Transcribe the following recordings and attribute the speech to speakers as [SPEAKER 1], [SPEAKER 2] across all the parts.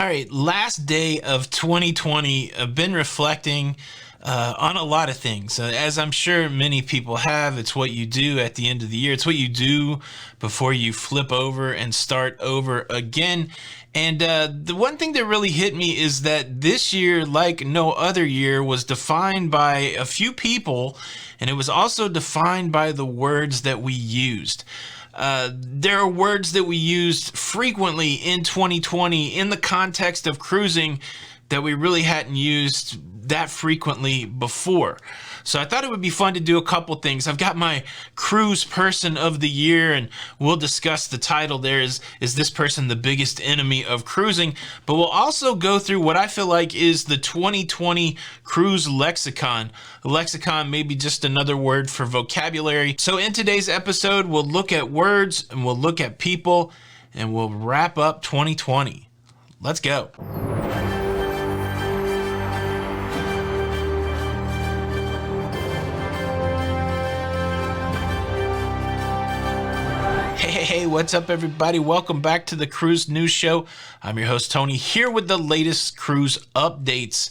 [SPEAKER 1] All right, last day of 2020. I've been reflecting on a lot of things. As I'm sure many people have, it's what you do at the end of the year. It's what you do before you flip over and start over again. And the one thing that really hit me is that this year, like no other year, was defined by a few people, and it was also defined by the words that we used. There are words that we used frequently in 2020 in the context of cruising that we really hadn't used that frequently before. So I thought it would be fun to do a couple things. I've got my cruise person of the year, and we'll discuss the title there is this person the biggest enemy of cruising? But we'll also go through what I feel like is the 2020 cruise lexicon. Lexicon may be just another word for vocabulary. So in today's episode, we'll look at words and we'll look at people and we'll wrap up 2020. Let's go. Hey, what's up, everybody? Welcome back to the Cruise News Show. I'm your host, Tony, here with the latest cruise updates.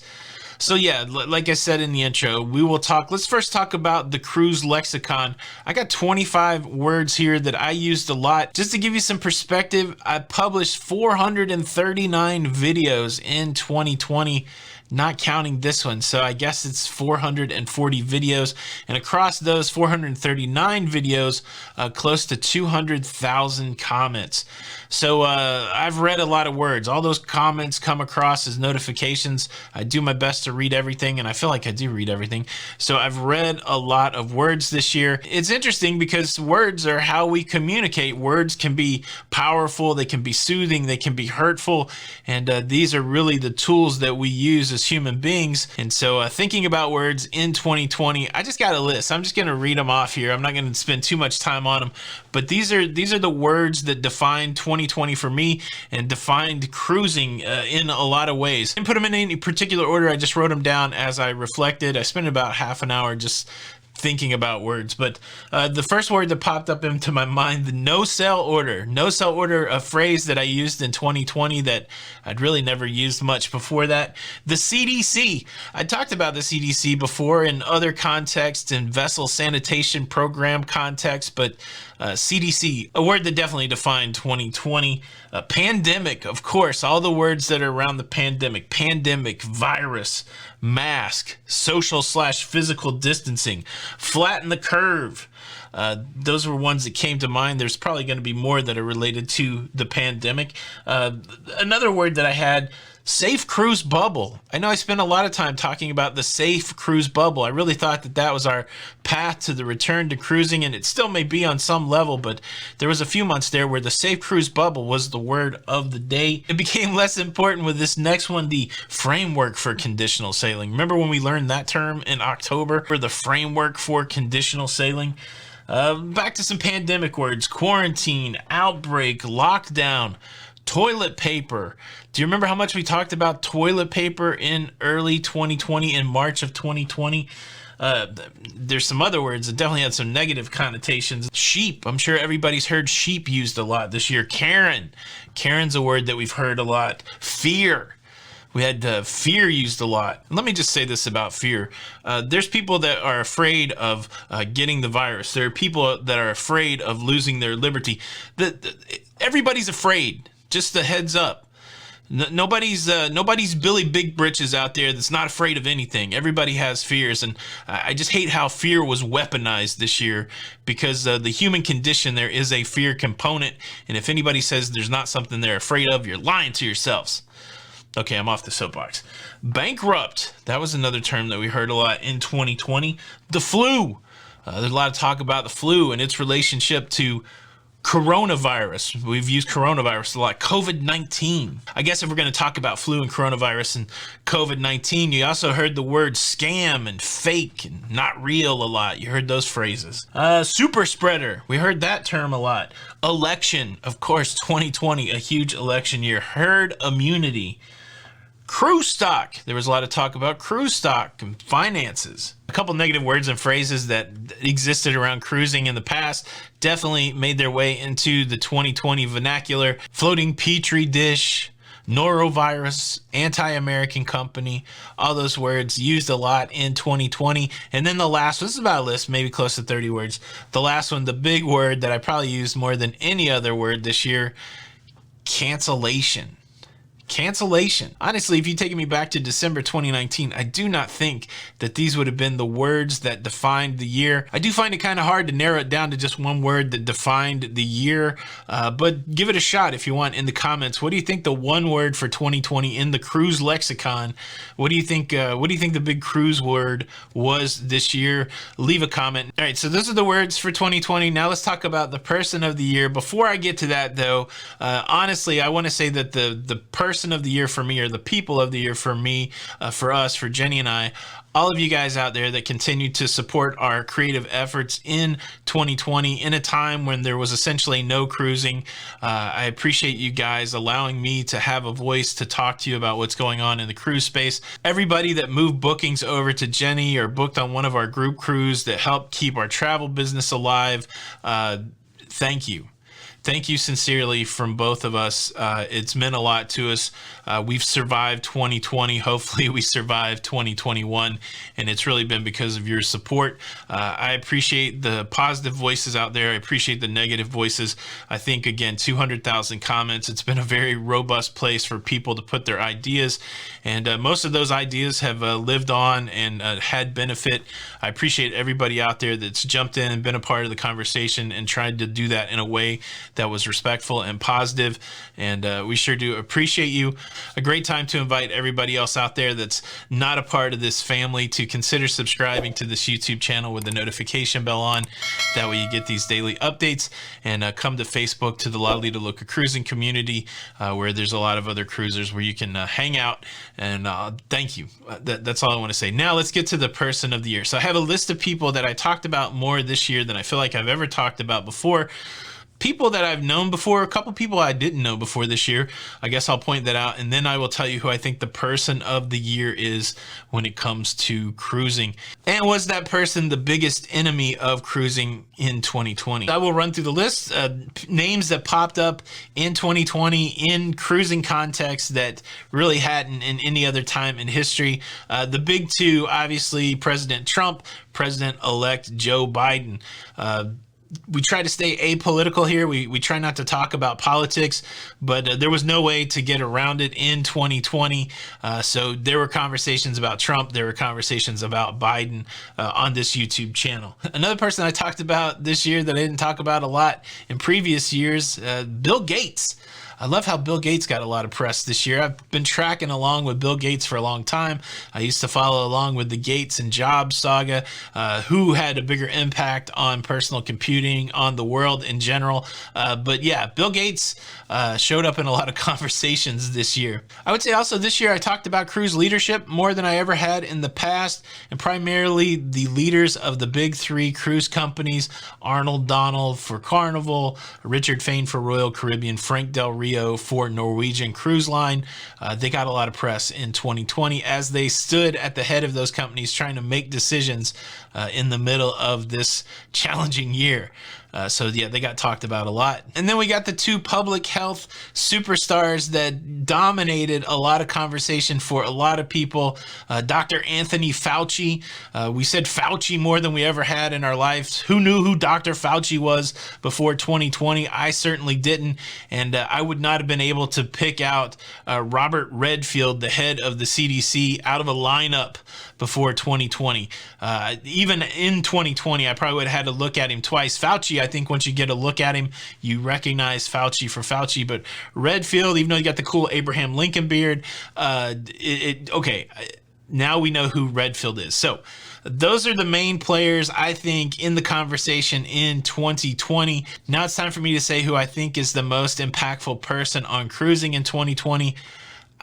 [SPEAKER 1] So yeah, like I said in the intro, let's first talk about the cruise lexicon. I got 25 words here that I used a lot. Just to give you some perspective, I published 439 videos in 2020, not counting this one. So I guess it's 440 videos. And across those 439 videos, close to 200,000 comments. So I've read a lot of words. All those comments come across as notifications. I do my best to read everything, and I feel like I do read everything. So I've read a lot of words this year. It's interesting because words are how we communicate. Words can be powerful, they can be soothing, they can be hurtful, and these are really the tools that we use as human beings. And so thinking about words in 2020, I just got a list. I'm just going to read them off here. I'm not going to spend too much time on them, but these are the words that define 2020 for me and defined cruising in a lot of ways. I didn't put them in any particular order. I just wrote them down as I reflected. I spent about half an hour just thinking about words, but the first word that popped up into my mind, the no-sell order. No-sell order, a phrase that I used in 2020 that I'd really never used much before that. The CDC. I talked about the CDC before in other contexts, in vessel sanitation program context, but CDC, a word that definitely defined 2020. Pandemic, of course, all the words that are around the pandemic. Pandemic, virus, mask, social/physical distancing, flatten the curve. Those were ones that came to mind. There's probably going to be more that are related to the pandemic. Another word that I had, safe cruise bubble. I know I spent a lot of time talking about the safe cruise bubble. I really thought that was our path to the return to cruising, and it still may be on some level, but there was a few months there where the safe cruise bubble was the word of the day. It became less important with this next one, the framework for conditional sailing. Remember when we learned that term in October, for the framework for conditional sailing? Back to some pandemic words: quarantine, outbreak, lockdown, toilet paper. Do you remember how much we talked about toilet paper in early 2020, in March of 2020? There's some other words that definitely had some negative connotations. Sheep. I'm sure everybody's heard sheep used a lot this year. Karen. Karen's a word that we've heard a lot. Fear. We had fear used a lot. Let me just say this about fear. There's people that are afraid of getting the virus. There are people that are afraid of losing their liberty. Everybody's afraid. Just a heads up. Nobody's Billy Big Britches out there that's not afraid of anything. Everybody has fears, and I just hate how fear was weaponized this year, because the human condition, there is a fear component, and if anybody says there's not something they're afraid of, you're lying to yourselves. Okay, I'm off the soapbox. Bankrupt. That was another term that we heard a lot in 2020. The flu. There's a lot of talk about the flu and its relationship to coronavirus. We've used coronavirus a lot. COVID-19. I guess if we're going to talk about flu and coronavirus and COVID-19, you also heard the word scam and fake and not real a lot. You heard those phrases. Super spreader. We heard that term a lot. Election. Of course, 2020, a huge election year. Herd immunity. Cruise stock. There was a lot of talk about cruise stock and finances. A couple negative words and phrases that existed around cruising in the past definitely made their way into the 2020 vernacular. Floating petri dish, norovirus, anti-American company, all those words used a lot in 2020. And then the last, this is about a list, maybe close to 30 words. The last one, the big word that I probably used more than any other word this year, cancellation. Cancellation. Honestly, if you'd taken me back to December 2019, I do not think that these would have been the words that defined the year. I do find it kind of hard to narrow it down to just one word that defined the year, but give it a shot if you want in the comments. What do you think the one word for 2020 in the cruise lexicon? What do you think? What do you think the big cruise word was this year? Leave a comment. All right, so those are the words for 2020. Now let's talk about the person of the year. Before I get to that, though, honestly, I want to say that the person of the year for me, or the people of the year for me, for us, for Jenny and I, all of you guys out there that continue to support our creative efforts in 2020 in a time when there was essentially no cruising. I appreciate you guys allowing me to have a voice to talk to you about what's going on in the cruise space. Everybody that moved bookings over to Jenny or booked on one of our group cruise that helped keep our travel business alive, thank you. Thank you sincerely from both of us. It's meant a lot to us. We've survived 2020. Hopefully we survive 2021. And it's really been because of your support. I appreciate the positive voices out there. I appreciate the negative voices. I think, again, 200,000 comments. It's been a very robust place for people to put their ideas. And most of those ideas have lived on and had benefit. I appreciate everybody out there that's jumped in and been a part of the conversation and tried to do that in a way that was respectful and positive, and we sure do appreciate you. A great time to invite everybody else out there that's not a part of this family to consider subscribing to this YouTube channel with the notification bell on. That way you get these daily updates, and come to Facebook to the Lido Loca cruising community, where there's a lot of other cruisers where you can hang out, and thank you. That's all I want to say. Now let's get to the person of the year. So I have a list of people that I talked about more this year than I feel like I've ever talked about before. People that I've known before, a couple people I didn't know before this year. I guess I'll point that out, and then I will tell you who I think the person of the year is when it comes to cruising. And was that person the biggest enemy of cruising in 2020? I will run through the list, names that popped up in 2020 in cruising context that really hadn't in any other time in history. The big two, obviously, President Trump, President-elect Joe Biden. We try to stay apolitical here. We try not to talk about politics, but there was no way to get around it in 2020. So there were conversations about Trump. There were conversations about Biden on this YouTube channel. Another person I talked about this year that I didn't talk about a lot in previous years, Bill Gates. I love how Bill Gates got a lot of press this year. I've been tracking along with Bill Gates for a long time. I used to follow along with the Gates and Jobs saga, who had a bigger impact on personal computing, on the world in general. But yeah, Bill Gates showed up in a lot of conversations this year. I would say also this year I talked about cruise leadership more than I ever had in the past, and primarily the leaders of the big three cruise companies, Arnold Donald for Carnival, Richard Fain for Royal Caribbean, Frank Del Rio for Norwegian Cruise Line. They got a lot of press in 2020 as they stood at the head of those companies trying to make decisions in the middle of this challenging year. So yeah, they got talked about a lot. And then we got the two public health superstars that dominated a lot of conversation for a lot of people. Dr. Anthony Fauci. We said Fauci more than we ever had in our lives. Who knew who Dr. Fauci was before 2020? I certainly didn't. And I would not have been able to pick out Robert Redfield, the head of the CDC, out of a lineup before 2020. Even in 2020, I probably would have had to look at him twice. Fauci, I think once you get a look at him, you recognize Fauci for Fauci. But Redfield, even though he got the cool Abraham Lincoln beard, okay, now we know who Redfield is. So those are the main players, I think, in the conversation in 2020. Now it's time for me to say who I think is the most impactful person on cruising in 2020.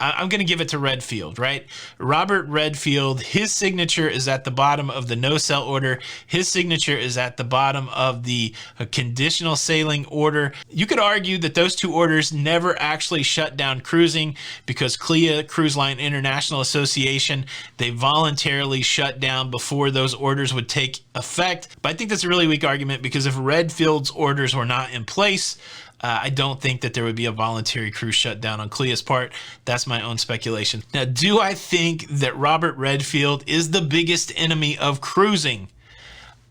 [SPEAKER 1] I'm going to give it to Redfield, right? Robert Redfield, his signature is at the bottom of the no-sell order. His signature is at the bottom of the conditional sailing order. You could argue that those two orders never actually shut down cruising because CLIA, Cruise Line International Association, they voluntarily shut down before those orders would take effect. But I think that's a really weak argument because if Redfield's orders were not in place, I don't think that there would be a voluntary cruise shutdown on CLIA's part. That's my own speculation. Now, do I think that Robert Redfield is the biggest enemy of cruising?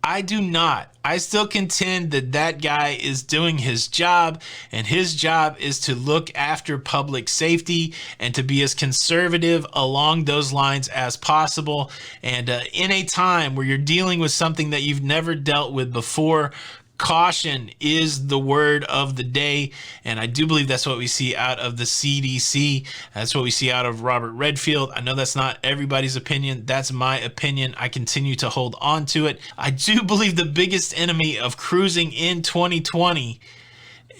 [SPEAKER 1] I do not. I still contend that that guy is doing his job, and his job is to look after public safety and to be as conservative along those lines as possible. And in a time where you're dealing with something that you've never dealt with before, caution is the word of the day, and I do believe that's what we see out of the CDC. That's what we see out of Robert Redfield. I know that's not everybody's opinion. That's my opinion. I continue to hold on to it. I do believe the biggest enemy of cruising in 2020,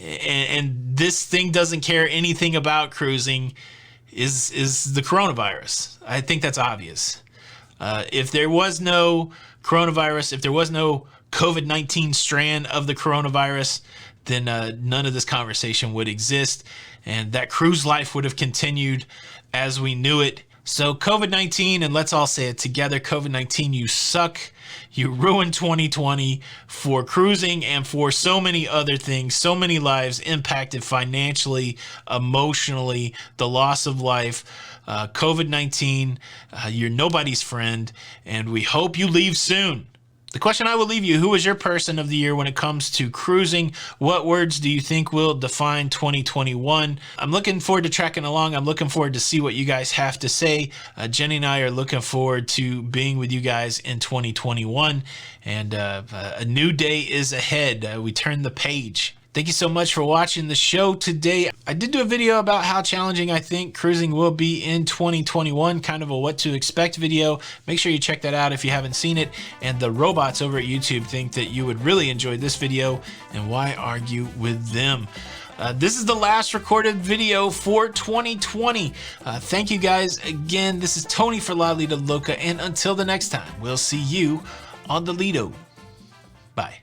[SPEAKER 1] and this thing doesn't care anything about cruising, is the coronavirus. I think that's obvious. If there was no coronavirus, if there was no COVID-19 strand of the coronavirus, then none of this conversation would exist, and that cruise life would have continued as we knew it. So COVID-19, and let's all say it together, COVID-19, you suck. You ruined 2020 for cruising and for so many other things, so many lives impacted financially, emotionally, the loss of life. COVID-19, you're nobody's friend, and we hope you leave soon. The question I will leave you, who is your person of the year when it comes to cruising? What words do you think will define 2021? I'm looking forward to tracking along. I'm looking forward to see what you guys have to say. Jenny and I are looking forward to being with you guys in 2021. And a new day is ahead. We turn the page. Thank you so much for watching the show today. I did do a video about how challenging I think cruising will be in 2021, kind of a what to expect video. Make sure you check that out if you haven't seen it. And the robots over at YouTube think that you would really enjoy this video, and why argue with them? This is the last recorded video for 2020. Thank you guys again. This is Tony for Lido Loca, and until the next time, we'll see you on the Lido. Bye.